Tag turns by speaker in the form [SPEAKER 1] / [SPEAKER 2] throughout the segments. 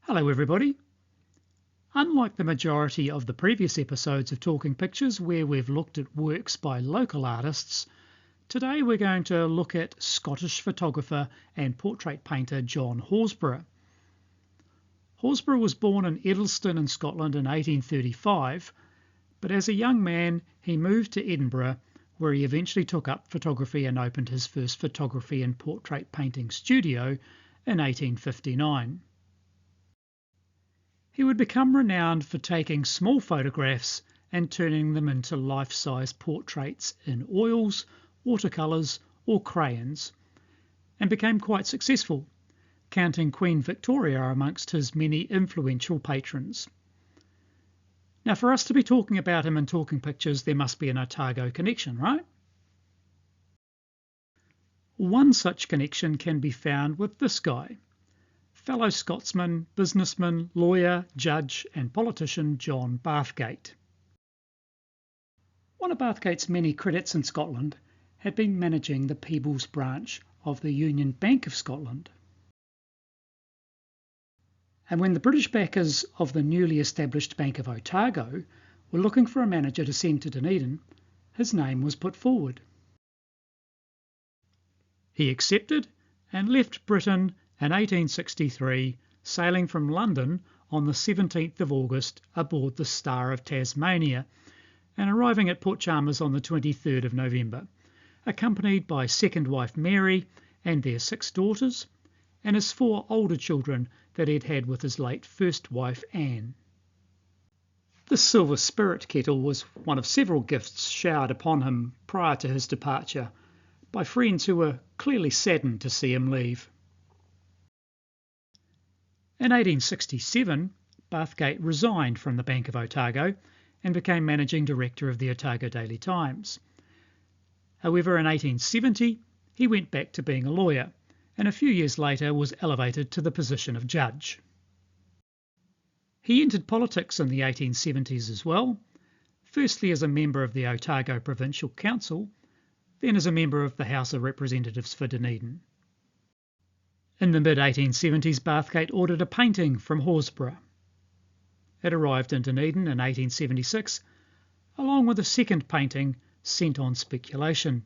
[SPEAKER 1] Hello everybody. Unlike the majority of the previous episodes of Talking Pictures where we've looked at works by local artists, today we're going to look at Scottish photographer and portrait painter John Horsburgh. Horsburgh was born in Edinburgh in Scotland in 1835, but as a young man he moved to Edinburgh where he eventually took up photography and opened his first photography and portrait painting studio in 1859. He would become renowned for taking small photographs and turning them into life-size portraits in oils, watercolours or crayons, and became quite successful, counting Queen Victoria amongst his many influential patrons. Now, for us to be talking about him in Talking Pictures, there must be an Otago connection, right? One such connection can be found with this guy, fellow Scotsman, businessman, lawyer, judge and politician John Bathgate. One of Bathgate's many credits in Scotland had been managing the Peebles branch of the Union Bank of Scotland. And when the British backers of the newly established Bank of Otago were looking for a manager to send to Dunedin, his name was put forward. He accepted and left Britain in 1863, sailing from London on the 17th of August aboard the Star of Tasmania and arriving at Port Chalmers on the 23rd of November, accompanied by second wife Mary and their 6 daughters, and his 4 older children that he'd had with his late first wife Anne. This silver spirit kettle was one of several gifts showered upon him prior to his departure by friends who were clearly saddened to see him leave. In 1867, Bathgate resigned from the Bank of Otago and became managing director of the Otago Daily Times. However, in 1870, he went back to being a lawyer, and a few years later was elevated to the position of judge. He entered politics in the 1870s as well, firstly as a member of the Otago Provincial Council, then as a member of the House of Representatives for Dunedin. In the mid-1870s, Bathgate ordered a painting from Horsburgh. It arrived in Dunedin in 1876, along with a second painting sent on speculation.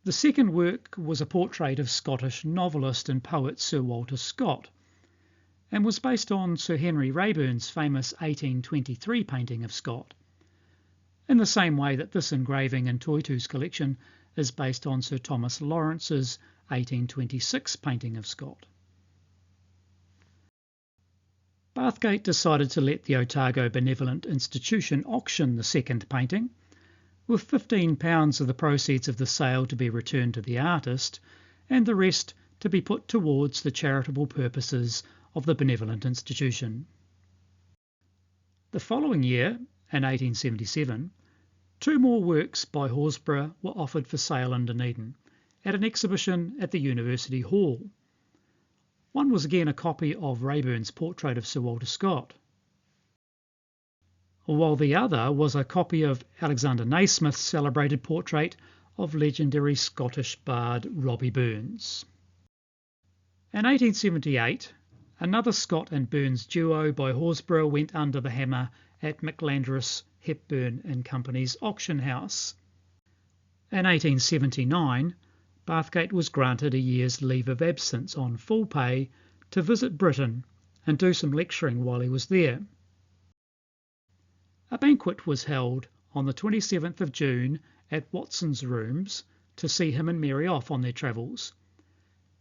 [SPEAKER 1] The second work was a portrait of Scottish novelist and poet Sir Walter Scott, and was based on Sir Henry Raeburn's famous 1823 painting of Scott, in the same way that this engraving in Toitu's collection is based on Sir Thomas Lawrence's 1826 painting of Scott. Bathgate decided to let the Otago Benevolent Institution auction the second painting, with £15 of the proceeds of the sale to be returned to the artist and the rest to be put towards the charitable purposes of the Benevolent Institution. The following year, in 1877, 2 more works by Horsburgh were offered for sale in Dunedin at an exhibition at the University Hall. One was again a copy of Raeburn's portrait of Sir Walter Scott, while the other was a copy of Alexander Naismith's celebrated portrait of legendary Scottish bard Robbie Burns. In 1878, another Scott and Burns duo by Horsburgh went under the hammer at McLandress, Hepburn and Company's auction house. In 1879, Bathgate was granted a year's leave of absence on full pay to visit Britain and do some lecturing while he was there. A banquet was held on the 27th of June at Watson's Rooms to see him and Mary off on their travels,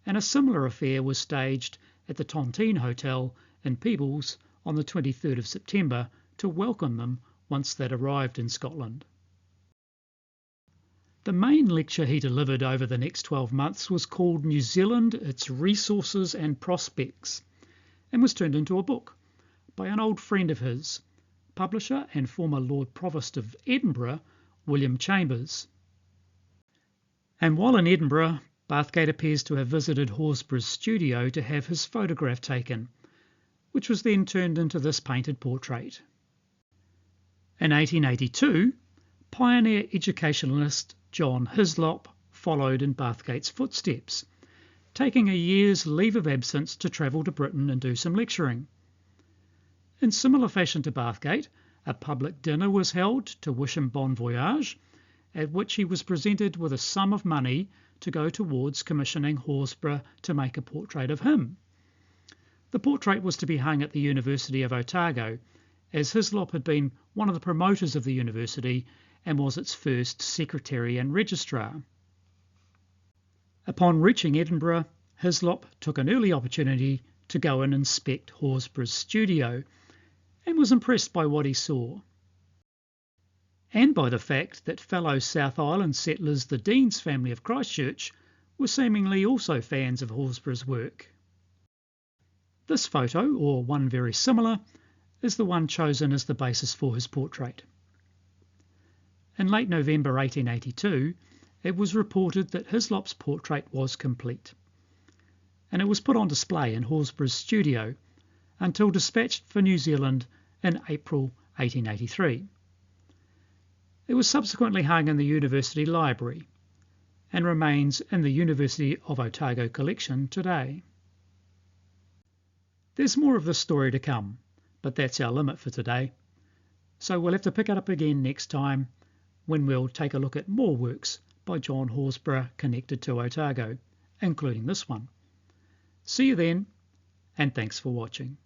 [SPEAKER 1] and a similar affair was staged at the Tontine Hotel in Peebles on the 23rd of September to welcome them once they'd arrived in Scotland. The main lecture he delivered over the next 12 months was called New Zealand, Its Resources and Prospects, and was turned into a book by an old friend of his, publisher and former Lord Provost of Edinburgh, William Chambers. And while in Edinburgh, Bathgate appears to have visited Horsburgh's studio to have his photograph taken, which was then turned into this painted portrait. In 1882, pioneer educationalist John Hislop followed in Bathgate's footsteps, taking a year's leave of absence to travel to Britain and do some lecturing. In similar fashion to Bathgate, a public dinner was held to wish him bon voyage, at which he was presented with a sum of money to go towards commissioning Horsburgh to make a portrait of him. The portrait was to be hung at the University of Otago, as Hislop had been one of the promoters of the university and was its first secretary and registrar. Upon reaching Edinburgh, Hislop took an early opportunity to go and inspect Horsburgh's studio, and was impressed by what he saw, and by the fact that fellow South Island settlers the Deans family of Christchurch were seemingly also fans of Horsburgh's work. This photo, or one very similar, is the one chosen as the basis for his portrait. In late November 1882, it was reported that Hislop's portrait was complete, and it was put on display in Horsburgh's studio until dispatched for New Zealand in April 1883. It was subsequently hung in the University Library and remains in the University of Otago collection today. There's more of this story to come, but that's our limit for today. So we'll have to pick it up again next time when we'll take a look at more works by John Horsburgh connected to Otago, including this one. See you then, and thanks for watching.